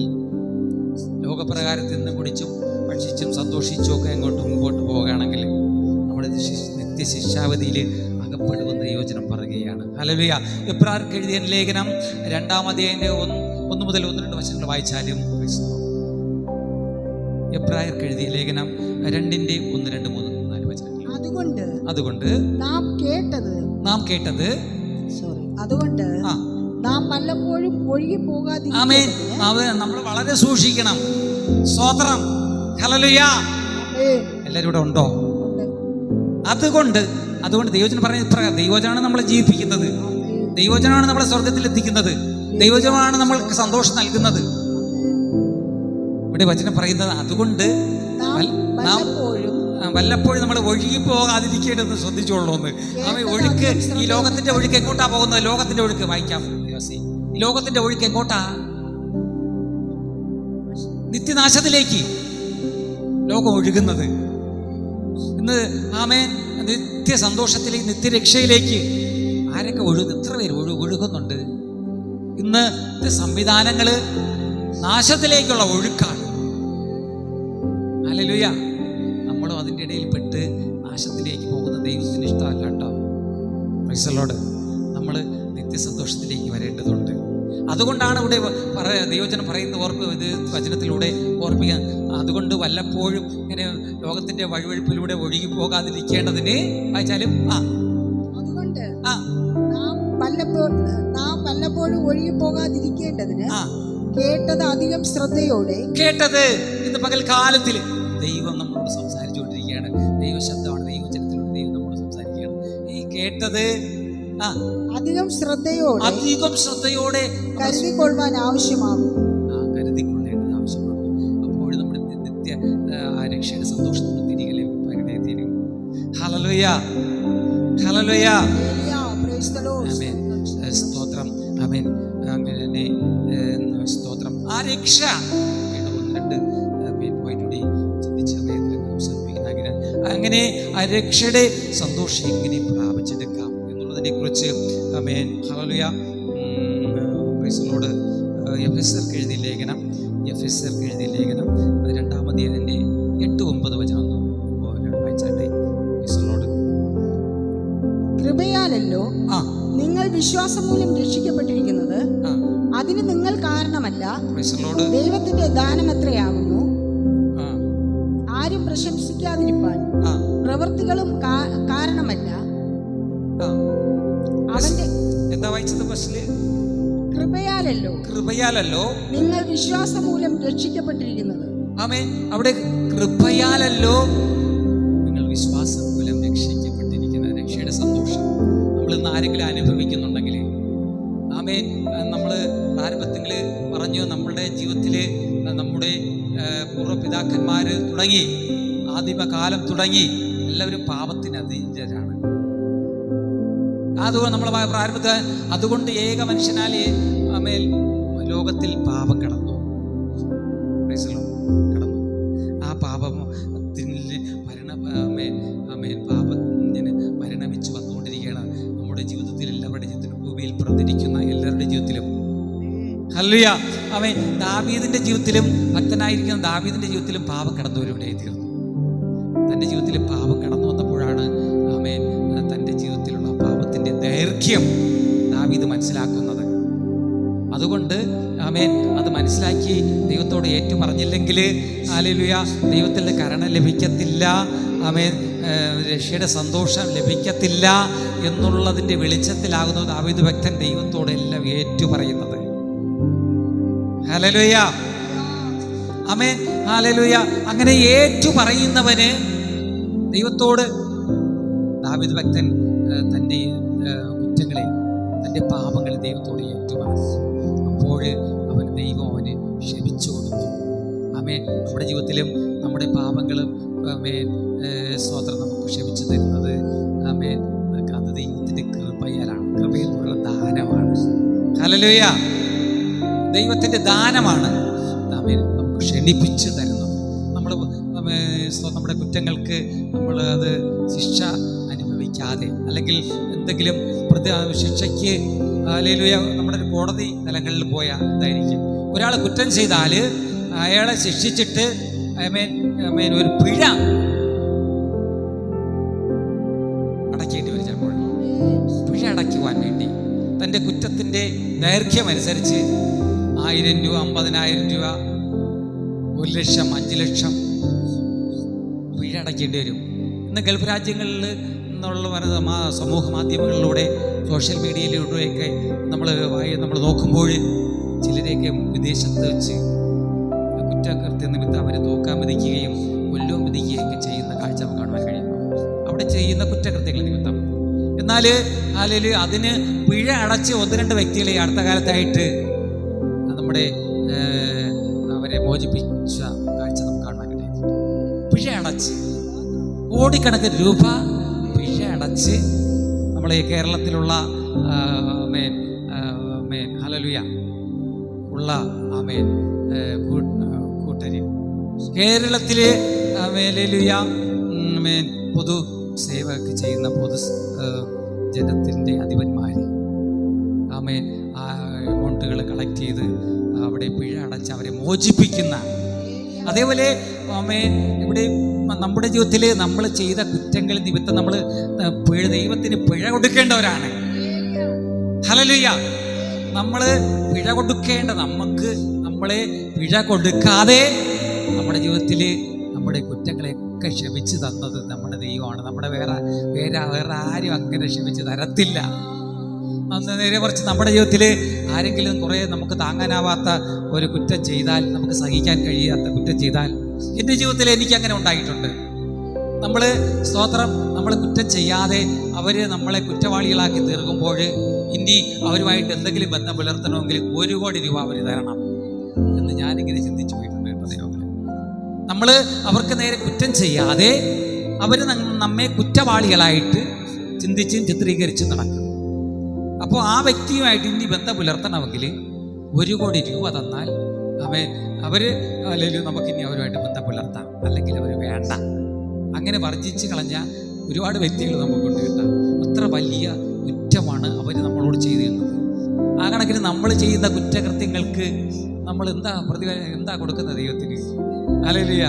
ലോകപ്രകാരം തിന്നും കുടിച്ചും ഭക്ഷിച്ചും സന്തോഷിച്ചും ഒക്കെ അങ്ങോട്ട് മുൻപോട്ട് പോവുകയാണെങ്കിൽ നമ്മുടെ നിത്യശിക്ഷാവധിയിൽ അകപ്പെടുമെന്ന് ദൈവവചനം പറയുകയാണ്. ഹല്ലേലൂയ. എബ്രായർക്ക് എഴുതിയ ലേഖനം 2-ാം അധ്യായത്തിന്റെ 1 മുതൽ 1-2 വചനങ്ങൾ വായിച്ചാലും, എബ്രായർക്ക് എഴുതിയ ലേഖനം 2-ന്റെ 1, 2, 3, 4 വചനങ്ങൾ. അതുകൊണ്ട് നാം കേട്ടത് അതുകൊണ്ട് നാം വല്ലപ്പോഴും ഒഴുകി പോകാതിരിക്കുക. ആമേൻ. നമ്മൾ വളരെ സൂക്ഷിക്കണം. സ്തോത്രം. ഹല്ലേലൂയ. എല്ലാവരും ഇവിടെ ഉണ്ടോ? അതുകൊണ്ട് ദൈവജനം പറയുന്നത് ഇപ്രകാരം. ദൈവജനമാണ് നമ്മളെ ജീവിപ്പിക്കുന്നത്, ദൈവജനമാണ് നമ്മളെ സ്വർഗത്തിൽ എത്തിക്കുന്നത്, ദൈവജനമാണ് നമ്മൾക്ക് സന്തോഷം നൽകുന്നത്. ഇവിടെ വചനം പറയുന്നത് അതുകൊണ്ട് വല്ലപ്പോഴും നമ്മൾ ഒഴുകി പോകാതിരിക്കേണ്ടത് ശ്രദ്ധിച്ചോളൂന്ന്. ഒഴുക്ക്, ഈ ലോകത്തിന്റെ ഒഴുക്ക് എങ്ങോട്ടാ പോകുന്നത്? ലോകത്തിന്റെ ഒഴുക്ക് വായിക്കാം. ഈ ലോകത്തിന്റെ ഒഴുക്ക് എങ്ങോട്ടാ? നിത്യനാശത്തിലേക്ക് ലോകം ഒഴുകുന്നത്. ഇന്ന് ആമേൻ നിത്യ സന്തോഷത്തിലേക്ക്, നിത്യരക്ഷയിലേക്ക് ആരൊക്കെ എത്ര പേര് ഒഴുകുന്നുണ്ട്? ഇന്ന് സംവിധാനങ്ങള് നാശത്തിലേക്കുള്ള ഒഴുക്കാണ്. ഹല്ലേലൂയ. നമ്മളും അതിൻ്റെ ഇടയിൽ പെട്ട് നാശത്തിലേക്ക് പോകുന്ന ദൈവത്തിന് ഇഷ്ടമല്ല കേട്ടോ. Price the Lord. നമ്മൾ നിത്യസന്തോഷത്തിലേക്ക് വരേണ്ടതുണ്ട്. അതുകൊണ്ടാണ് ഇവിടെ ദൈവവചനം പറയുന്ന ഇത് വചനത്തിലൂടെ ഓർപ്പിക്കുക. അതുകൊണ്ട് വല്ലപ്പോഴും ഇങ്ങനെ ലോകത്തിന്റെ വഴുവഴുപ്പിലൂടെ ഒഴുകി പോകാതിരിക്കേണ്ടതിന് വായിച്ചാലും അതുകൊണ്ട് നാം വല്ലപ്പോഴും ഒഴുകി പോകാതിരിക്കേണ്ടതിന് കേട്ടത് അധികം ശ്രദ്ധയോടെ കേട്ടത്. ഇന്ന് പകൽക്കാലത്തിൽ ദൈവം നമ്മളോട് സംസാരിച്ചുകൊണ്ടിരിക്കുകയാണ്. ദൈവശബ്ദമാണ്, ദൈവവചനത്തിലൂടെ ദൈവം നമ്മളോട് സംസാരിക്കുകയാണ്. ഈ കേട്ടത് അധികം ശ്രദ്ധയോടെ കരുതിക്കൊള്ളുവാൻ ആവശ്യമാകും. കരുതിക്കൊള്ളേണ്ടത് ആവശ്യമാകും. അപ്പോൾ നമ്മുടെ നിത്യ രക്ഷയുടെ സന്തോഷത്തിന് തിരികെ തീരും. ഹല്ലേലൂയ, ഹല്ലേലൂയ, ആമേൻ. സ്തോത്രം. ആമേൻ. അങ്ങനെ സ്തോത്രം. ആ രക്ഷ 1-2 പോയിന്റ് ചിന്തിച്ച് അങ്ങനെ ആ രക്ഷയുടെ സന്തോഷം എങ്ങനെ പ്രാപിച്ചെടുക്കാം എന്നുള്ളതിനെ കുറിച്ച് ആമേൻ. ഹല്ലേലൂയ. Praise the Lord. എഫെസ്യർക്ക് എഴുതിയ ലേഖനം 2-ാം അധ്യായത്തിന്റെ 8-9 വചനം വായിച്ചാട്ടെ. Praise the Lord. കൃപയാലല്ലോ വിശ്വാസം മൂലം രക്ഷിക്കപ്പെട്ടിരിക്കുന്നത് അതിന് നിങ്ങൾ കാരണമല്ല, ദൈവത്തിന്റെ ദാനം എത്രയാകുന്നു. ആരും പ്രശംസിക്കാതിരിപ്പാൻ പ്രവൃത്തികളും കാരണമല്ല. അവന്റെ എന്താ വായിച്ചത്? കൃപയാലല്ലോ നിങ്ങൾ വിശ്വാസം മൂലം രക്ഷിക്കപ്പെട്ടിരിക്കുന്നത്. ആമേൻ. അവിടെ കൃപയാലല്ലോ നിങ്ങൾ വിശ്വാസം മൂലം രക്ഷിക്കപ്പെട്ടിരിക്കുന്ന രക്ഷയുടെ സന്തോഷം നമ്മൾ ഇന്ന് ആരെങ്കിലും അനുഭവിക്കുന്നുണ്ടെങ്കിൽ, ആമേൻ, നമ്മൾ ആരംഭത്തിൽ പറഞ്ഞു, നമ്മുടെ ജീവിതത്തിൽ നമ്മുടെ പൂർവ്വപിതാക്കന്മാർ തുടങ്ങി, ആദിമകാലം തുടങ്ങി എല്ലാവരും പാപത്തിന് അതീതരാണ്. അതുകൊണ്ട് നമ്മൾ പ്രാരംഭത്തിൽ അതുകൊണ്ട് ഏക മനുഷ്യനാലേ ആമേൻ ലോകത്തിൽ പാപം കടന്നു. ആ പാപത്തിന് പാപത്തിന് പരിണമിച്ചു വന്നുകൊണ്ടിരിക്കുകയാണ് നമ്മുടെ ജീവിതത്തിൽ, എല്ലാവരുടെ ജീവിതത്തിലും, ഭൂമിയിൽ പിറന്നിരിക്കുന്ന എല്ലാവരുടെ ജീവിതത്തിലും. ഹല്ലേലൂയ. ആമേൻ. ദാവീദിന്റെ ജീവിതത്തിലും, ഭക്തനായിരിക്കുന്ന ദാവീദിന്റെ ജീവിതത്തിലും പാപം കടന്നവരുണ്ടായി തീർന്നു. തൻ്റെ ജീവിതത്തിൽ പാപം കടന്നു വന്നപ്പോഴാണ് ആമേൻ തൻ്റെ ജീവിതത്തിലുള്ള പാപത്തിൻ്റെ ദൈർഘ്യം ദാവീദ് മനസ്സിലാക്കുന്നത്. അതുകൊണ്ട് ആമേൻ അത് മനസ്സിലാക്കി ദൈവത്തോട് ഏറ്റു പറഞ്ഞില്ലെങ്കിൽ ഹല്ലേലൂയ ദൈവത്തിൻ്റെ കരുണ ലഭിക്കത്തില്ല, ആമേൻ, രക്ഷയുടെ സന്തോഷം ലഭിക്കത്തില്ല എന്നുള്ളതിൻ്റെ വെളിച്ചത്തിലാകുന്നു ദാവീദ് ഭക്തൻ ദൈവത്തോട് എല്ലാം ഏറ്റു പറയുന്നത്. ഹല്ലേലൂയ. ആമേൻ. ഹല്ലേലൂയ. അങ്ങനെ ഏറ്റു പറയുന്നവന് ദൈവത്തോട് ദാവീദ് ഭക്തൻ തൻ്റെ കുറ്റങ്ങളെ, തൻ്റെ പാപങ്ങളെ ദൈവത്തോട് ഏറ്റു പറഞ്ഞു. അപ്പോൾ ദൈവം അവന് ക്ഷമിച്ചു കൊടുത്തു. ആമേൻ. നമ്മുടെ ജീവിതത്തിലും നമ്മുടെ പാപങ്ങളും ആമേൻ സ്തോത്രം നമുക്ക് ക്ഷമിച്ചു തരുന്നത് ആമേൻ അത് ദൈവത്തിൻ്റെ കൃപയാലാണ്. കൃപയെന്നുള്ള ദാനമാണ്. ഹല്ലേലൂയ. ദൈവത്തിൻ്റെ ദാനമാണ് ആമേൻ നമുക്ക് ക്ഷണിപ്പിച്ചു തരുന്നത്. നമ്മുടെ കുറ്റങ്ങൾക്ക് നമ്മൾ അത് ശിക്ഷ അനുഭവിക്കാതെ, അല്ലെങ്കിൽ എന്തെങ്കിലും ശിക്ഷയ്ക്ക് ഹല്ലേലൂയ നമ്മുടെ ഒരു കോടതി തലങ്ങളിൽ പോയാൽ എന്തായിരിക്കും? ഒരാൾ കുറ്റം ചെയ്താൽ അയാളെ ശിക്ഷിച്ചിട്ട് ആമേൻ ഒരു പിഴ അടയ്ക്കേണ്ടി വരും. ചിലപ്പോൾ പിഴ അടയ്ക്കുവാൻ വേണ്ടി തൻ്റെ കുറ്റത്തിൻ്റെ ദൈർഘ്യം അനുസരിച്ച് 1000 രൂപ, 50,000 രൂപ, 1 ലക്ഷം, 5 ലക്ഷം പിഴ അടയ്ക്കേണ്ടി വരും. ഇന്ന് ഗൾഫ് രാജ്യങ്ങളിൽ നിന്നുള്ള സമൂഹ മാധ്യമങ്ങളിലൂടെ, സോഷ്യൽ മീഡിയയിലൂടെയൊക്കെ നമ്മൾ നോക്കുമ്പോൾ ചിലരെയൊക്കെ വിദേശത്ത് വെച്ച് കുറ്റകൃത്യ നിമിത്തം അവരെ തൂക്കാൻ വിധിക്കുകയും കൊല്ലുകയും വിധിക്കുകയൊക്കെ ചെയ്യുന്ന കാഴ്ച നമുക്ക് കാണുവാൻ കഴിയും, അവിടെ ചെയ്യുന്ന കുറ്റകൃത്യങ്ങൾ നിമിത്തം. എന്നാൽ അതിന് പിഴ അടച്ച് 1-2 വ്യക്തികളെ അടുത്ത കാലത്തായിട്ട് നമ്മുടെ അവരെ മോചിപ്പിച്ച കാഴ്ച നമുക്ക് കാണാൻ കഴിയും. പിഴ അടച്ച് കോടിക്കണക്കിന് രൂപ പിഴ അടച്ച് നമ്മളെ കേരളത്തിലുള്ള ഹല്ലേലൂയ ഉള്ള ആമേൻ കൂട്ടര്, കേരളത്തിലെ ഹല്ലേലൂയ പൊതു സേവയൊക്കെ ചെയ്യുന്ന പൊതു ജനത്തിൻ്റെ അധിപന്മാർ ആമേൻ ആ എമൗണ്ടുകൾ കളക്ട് ചെയ്ത് അവിടെ പിഴ അടച്ച് അവരെ മോചിപ്പിക്കുന്ന. അതേപോലെ ആമേൻ ഇവിടെ നമ്മുടെ ജീവിതത്തിൽ നമ്മൾ ചെയ്ത കുറ്റങ്ങൾ നിമിത്തം നമ്മൾ ദൈവത്തിന് പിഴ കൊടുക്കേണ്ടവരാണ്. ഹല്ലേലൂയ. നമ്മൾ പിഴ കൊടുക്കേണ്ട, നമ്മളെ പിഴ കൊടുക്കാതെ നമ്മുടെ ജീവിതത്തിൽ നമ്മുടെ കുറ്റങ്ങളെയൊക്കെ ക്ഷമിച്ച് തന്നത് നമ്മുടെ ദൈവമാണ്. നമ്മുടെ വേറെ ആരും അങ്ങനെ ക്ഷമിച്ച് തരത്തില്ല. നേരെ മറിച്ച് നമ്മുടെ ജീവിതത്തിൽ ആരെങ്കിലും കുറേ നമുക്ക് താങ്ങാനാവാത്ത ഒരു കുറ്റം ചെയ്താൽ, നമുക്ക് സഹിക്കാൻ കഴിയാത്ത കുറ്റം ചെയ്താൽ, എൻ്റെ ജീവിതത്തിൽ എനിക്ക് അങ്ങനെ ഉണ്ടായിട്ടുണ്ട്. നമ്മൾ കുറ്റം ചെയ്യാതെ അവർ നമ്മളെ കുറ്റവാളികളാക്കി തീർക്കുമ്പോൾ ഇനി അവരുമായിട്ട് എന്തെങ്കിലും ബന്ധം പുലർത്തണമെങ്കിൽ 1 കോടി രൂപ അവർ തരണം എന്ന് ഞാനിങ്ങനെ ചിന്തിച്ചു പോയിട്ടുണ്ട് കേട്ടോ. ദൈവങ്ങളെ, നമ്മൾ അവർക്ക് നേരെ കുറ്റം ചെയ്യാതെ അവർ നമ്മെ കുറ്റവാളികളായിട്ട് ചിന്തിച്ചും ചിത്രീകരിച്ചും നടക്കും. അപ്പോൾ ആ വ്യക്തിയുമായിട്ട് ഇനി ബന്ധം പുലർത്തണമെങ്കിൽ 1 കോടി രൂപ തന്നാൽ അവർ അല്ലെങ്കിൽ നമുക്കിനി അവരുമായിട്ട് ബന്ധം പുലർത്താം, അല്ലെങ്കിൽ അവർ വേണ്ട. അങ്ങനെ വർജിച്ച് കളഞ്ഞ ഒരുപാട് വ്യക്തികൾ നമുക്കുണ്ട് കേട്ടോ. അത്ര വലിയ കുറ്റമാണ് അവർ നമ്മളോട് ചെയ്തിരുന്നത്. ആ കണക്കിന് നമ്മൾ ചെയ്യുന്ന കുറ്റകൃത്യങ്ങൾക്ക് നമ്മൾ എന്താ കൊടുക്കുന്നത് ദൈവത്തിന്? ഹല്ലേലൂയ.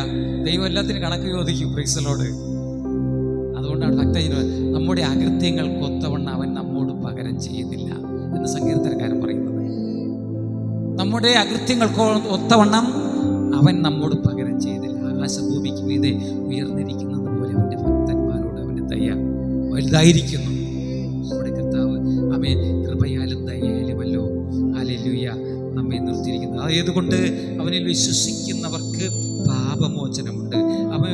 ദൈവം എല്ലാത്തിനും കണക്ക് ചോദിക്കും. Price the Lord. അതുകൊണ്ടാണ് ഭക്തജനം നമ്മുടെ അകൃത്യങ്ങൾക്കൊത്തവണ്ണം അവൻ നമ്മോട് പകരം ചെയ്യുന്നില്ല എന്ന് സങ്കീർത്തനക്കാരൻ പറയുന്നത്. നമ്മുടെ അകൃത്യങ്ങൾക്ക് ഒത്തവണ്ണം അവൻ നമ്മോട് പകരം ചെയ്തില്ല. ആകാശഭൂമിക്ക് മീതെ ഉയർന്നിരിക്കുന്നത് പോലെ അവൻ്റെ ഭക്തന്മാരോട് അവൻ്റെ ദയ വലുതായിരിക്കുന്നു. നമ്മുടെ കർത്താവ് ആമേൻ കൃപയാലും ദയയാലുമല്ലോ ഹല്ലേലൂയ നമ്മെ നിർത്തിയിരിക്കുന്നത്. അതുകൊണ്ട് അവനിൽ വിശ്വസിക്കുന്നവർക്ക് പാപമോചനമുണ്ട്. അവൻ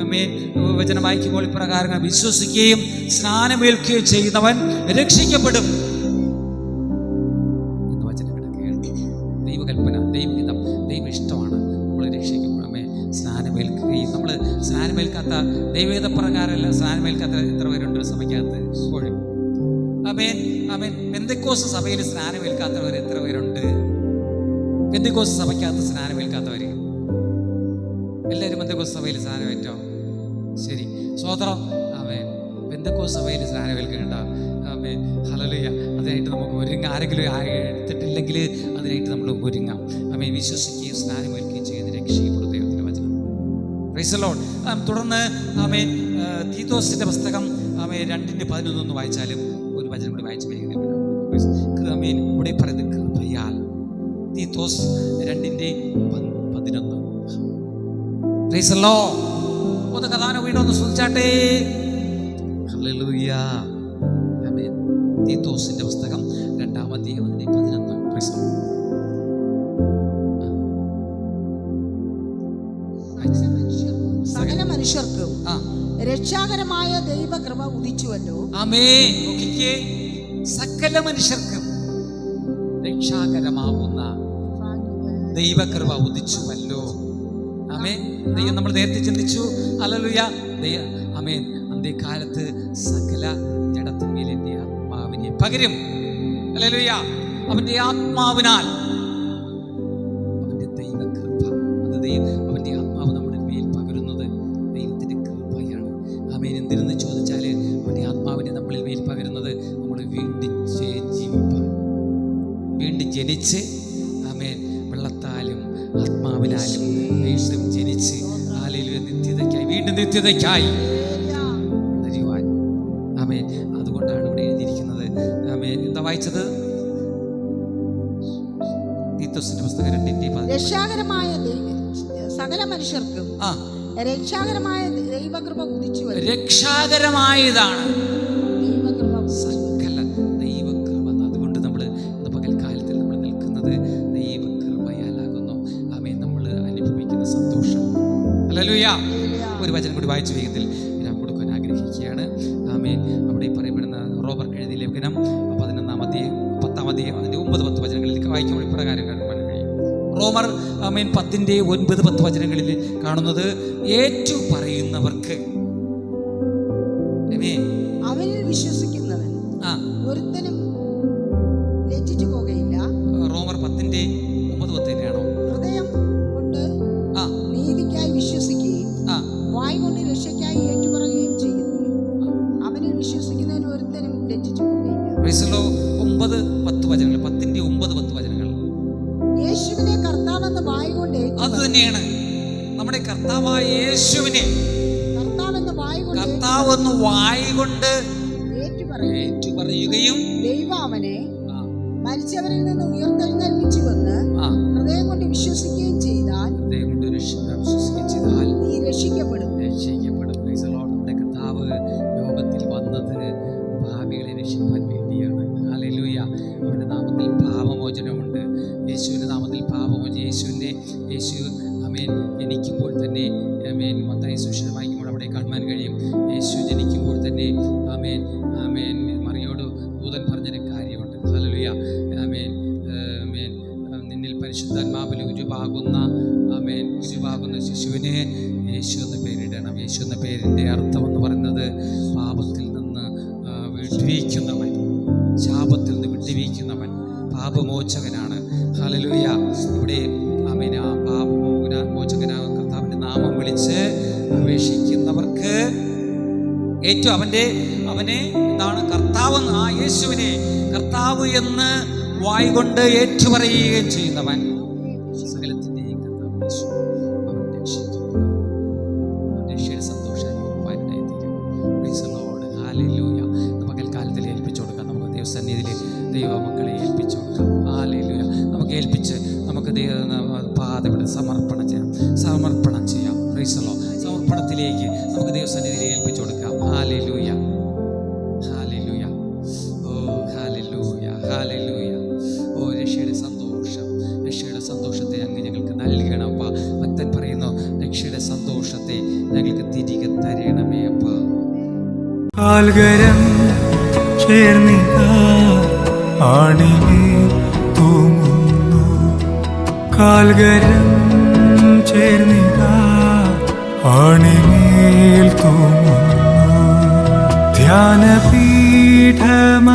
വചനം വായിക്കുമ്പോൾ ഇപ്രകാരം വിശ്വസിക്കുകയും സ്നാനമേൽക്കുകയും ചെയ്യുന്നവൻ രക്ഷിക്കപ്പെടും എന്ന് വചനം കിടക്കുകയാണ്. ദൈവകൽപ്പന, ദൈവഹിതം, ദൈവ ഇഷ്ടമാണ് നമ്മൾ രക്ഷിക്കപ്പെടുമേ. സ്നാനമേൽക്കുകയും നമ്മൾ സ്നാനമേൽക്കാത്ത ദൈവഹിത പ്രകാരമല്ല സ്നാനമേൽക്കാത്ത എത്ര പേരുണ്ട് സഭയ്ക്കകത്ത് ഇപ്പോഴും? ആമേൻ ആമേൻ. പെന്തക്കോസ്ത് സഭയിൽ സ്നാനമേൽക്കാത്തവർ എത്ര പേരുണ്ട്? പെന്തക്കോസ്ത് സഭയ്ക്കകത്ത് സ്നാനമേൽക്കാത്തവർ എല്ലാവരും പെന്തക്കോസ്ത് സഭയിൽ സ്നാനമേറ്റോ? ശരി, സ്വതന്ത്രം. ആമേൻ. പെന്തക്കോസ്ത് സഭയിൽ സ്നാനമേൽക്കേണ്ട. Amen hallelujah. അതിനായിട്ട് നമുക്ക് ഒരുങ്ങാം. ആരെങ്കിലും എടുത്തിട്ടില്ലെങ്കിൽ അതിനായിട്ട് നമ്മൾ ഒരുങ്ങാം. ആമേൻ. വിശ്വസിക്കുകയും സ്നാനമേൽക്കുകയും ചെയ്യുന്ന രക്ഷപ്പെടും ദൈവത്തിൻ്റെ വചനം. Price the Lord. തുടർന്ന് ആമേൻ തീത്തോസിൻ്റെ പുസ്തകം ആമേൻ 2:11 വായിച്ചാലും ഒരു വചനം കൂടി വായിച്ചു കഴിയുന്നില്ല. ആമേൻ. ഇവിടെ പറയുന്നത് കൃപയാൽ. തീത്തോസ് 2:11. Price the Lord. ഒന്ന് കഥാന വീണ്ടൊന്ന് ശ്രദ്ധിച്ചാട്ടെ. ഹല്ലേലൂയ. ആമേൻ. തീത്തോസിന്റെ പുസ്തകം 2:11. Price the Lord. സകല മനുഷ്യർക്കും രക്ഷാകരമായ ദൈവകൃപ ഉദിച്ചുവല്ലോ. ആമേൻ. നോക്കിക്കേ, സകല മനുഷ്യർക്കും രക്ഷാകരമാകുന്ന ദൈവകൃപ ഉദിച്ചുവല്ലോ. ആമേൻ. ദൈവം നമ്മൾ നേരത്തെ ചിന്തിച്ചു. ഹല്ലേലൂയ. ആമേൻ. അന്ത്യകാലത്ത് സകല ജഡത്തിന്മേൽ എൻ്റെ ആത്മാവിനെ പകരും. ഹല്ലേലൂയ. അവൻ്റെ ആത്മാവിനാൽ അവൻ്റെ ദൈവകൃപ, അത് അവൻ്റെ ആത്മാവ് നമ്മുടെ മേൽ പകരുന്നത് ദൈവത്തിൻ്റെ കൃപയാണ്. ആമേൻ. എന്തിനെന്ന് ചോദിച്ചാൽ അവൻ്റെ ആത്മാവിനെ നമ്മളിൽ മേൽ പകരുന്നത് നമ്മൾ വീണ്ടും ജനിച്ച് ആമേൻ വെള്ളത്താലും ആത്മാവിനാലും വീണ്ടും ജനിച്ച് ഹല്ലേലൂയ നിത്യതയ്ക്കായി വീണ്ടും നിത്യതയ്ക്കായി വളരുവാൻ. ആമേൻ. അതുകൊണ്ടാണ് ഇവിടെ എഴുതിയിരിക്കുന്നത്. ആമേൻ. എന്താ വായിച്ചത്? തീത്തോസിന്റെ പുസ്തകം 2:11. രക്ഷാകരമായ സകല മനുഷ്യർക്കും രക്ഷാകരമായ ദൈവകൃപ ഉദിച്ചുവല്ലോ. രക്ഷാകരമായതാണ് ദൈവകൃപ, സകല ദൈവകൃപ. അതുകൊണ്ട് നമ്മൾ ഇന്ന് പകൽക്കാലത്തിൽ നമ്മൾ നിൽക്കുന്നത് ദൈവകൃപയാലാകുന്നു. ആമേൻ. നമ്മൾ അനുഭവിക്കുന്ന സന്തോഷം. ഹല്ലേലൂയ. ഒരു വചനം കൂടി വായിച്ചു വേഗത്തിൽ ഞാൻ കൊടുക്കാൻ ആഗ്രഹിക്കുകയാണ്. ആമേൻ. അവിടെ പറയപ്പെടുന്ന റോമർക്ക് എഴുതിയ ലേഖനം 11-10 അതിൻ്റെ 9-10 വചനങ്ങളിലേക്ക് വായിക്കുമ്പോൾ ഇപ്രകാരം കാണാൻ കഴിയും. റോമർ ആമേൻ 10-9-10 വചനങ്ങളിൽ കാണുന്നത് ഏറ്റു പറയുന്നവർക്ക് അവനിൽ വിശ്വസിക്കുന്നവൻ ഒരുത്തനും ലജ്ജിച്ചു പോകുകയില്ല. റോമർ 10:9-10 ആണോ? ഹൃദയം കൊണ്ട് നീതിക്കായി വിശ്വസിക്കുകയും വായ് കൊണ്ട് രക്ഷയ്ക്കായി ഏറ്റുപറയുകയും ചെയ്യുന്നു. അവനിൽ വിശ്വസിക്കുന്നവൻ ഒരുത്തനും ലജ്ജിച്ചു പോകുകയില്ല. 9-10 വചനങ്ങൾ, 10:9-10 വചനങ്ങൾ. യേശുവിനെ കർത്താവെന്ന് വായ് കൊണ്ട്, അത് തന്നെയാണ് നമ്മുടെ കർത്താവായ യേശുവിനെ കർത്താവെന്ന് വായ് കൊണ്ട് ഏറ്റുപറയുകയും ദൈവം അവനെ മരിച്ചവരിൽ നിന്ന് ഉയർത്തെഴുന്നേൽപ്പിച്ചുവെന്ന് ഹൃദയം കൊണ്ട് വിശ്വസിക്കുകയും ചെയ്താൽ നീ രക്ഷിക്കപ്പെടും. നമ്മുടെ കർത്താവ് ലോകത്തിൽ വന്നത് പാപികളെ രക്ഷിക്കാൻ വേണ്ടിയാണ്. ഹല്ലേലൂയ. അവന്റെ നാമത്തിൽ പാപമോചനമുണ്ട്. യേശുവിന്റെ നാമത്തിൽ പാപമോചനം. യേശു ആമേൻ ജനിക്കുമ്പോൾ തന്നെ ആമേൻ മത്തായി സുവിശേഷം വായിക്കുമ്പോൾ അവിടെ കാണാൻ കഴിയും. യേശു ജനിക്കുമ്പോൾ തന്നെ ആമേൻ ആമേൻ മറിയോട് ദൂതൻ പറഞ്ഞൊരു കാര്യമുണ്ട്. ഹല്ലേലൂയ. ആമേൻ ആമേൻ. നിന്നിൽ പരിശുദ്ധാത്മാവിൽ ഉരുവാകുന്ന ആമേൻ ഉരുവാകുന്ന ശിശുവിനെ യേശു എന്ന് പേരിടണം. യേശു എന്ന പേരിൻ്റെ അർത്ഥം എന്ന് പറയുന്നത് പാപത്തിൽ നിന്ന് വിടുവിക്കുന്നവൻ, ശാപത്തിൽ നിന്ന് വിടുവിക്കുന്നവൻ, പാപമോചകനാണ്. ഹല്ലേലൂയ. ഇവിടെ ആമേൻ ആ പാപമോചകനായ കർത്താവിൻ്റെ നാമം വിളിച്ച് അപേക്ഷിക്കുന്നവർക്ക് ഏറ്റവും അവനെ എന്താണ് കർത്താവ്, ആ യേശുവിനെ കർത്താവ് എന്ന് വായ് കൊണ്ട് ഏറ്റുപറയുകയും ചെയ്യുന്നവൻ സകലത്തിൻ്റെയും കർത്താവ് യേശു. അവൻ രക്ഷിക്കപ്പെടും. അവൻ രക്ഷയുടെ സന്തോഷം അനുഭവിക്കാനായി തീരും. Praise the Lord. ഹല്ലേലൂയ. പകൽക്കാലത്തിൽ ഏൽപ്പിച്ചു കൊടുക്കാം നമുക്ക്. ദൈവസന്നിധിയിൽ ദൈവമക്കളെ ഏൽപ്പിച്ചു കൊടുക്കാം. ഹല്ലേലൂയ. നമുക്ക് ഏൽപ്പിച്ച് നമുക്ക് പാതയുടെ സമർപ്പണം ചെയ്യാം. Price the Lord. സമർപ്പണത്തിലേക്ക് നമുക്ക് ദൈവസന്നിധിയിൽ ഏൽപ്പിച്ചു കൊടുക്കാം. ഹല്ലേലൂയ, ഹല്ലേലൂയ, ഓ ഹല്ലേലൂയ, ഹല്ലേലൂയ. ഓ രക്ഷയുടെ സന്തോഷത്തെ അങ്ങ് ഞങ്ങൾക്ക് നൽകണം അപ്പാ. ഭക്തൻ പറയുന്നു, രക്ഷയുടെ സന്തോഷത്തെ ഞങ്ങൾക്ക് തിരികെ തരണമേ അപ്പാ. കാൽകരം ചേർന്നിതാ ആണിമേൽ തൂങ്ങുന്നു. കാൽകരം ചേർന്നിതാ ആണിമേൽ തൂങ്ങുന്നു. ധ്യാനപീഠമ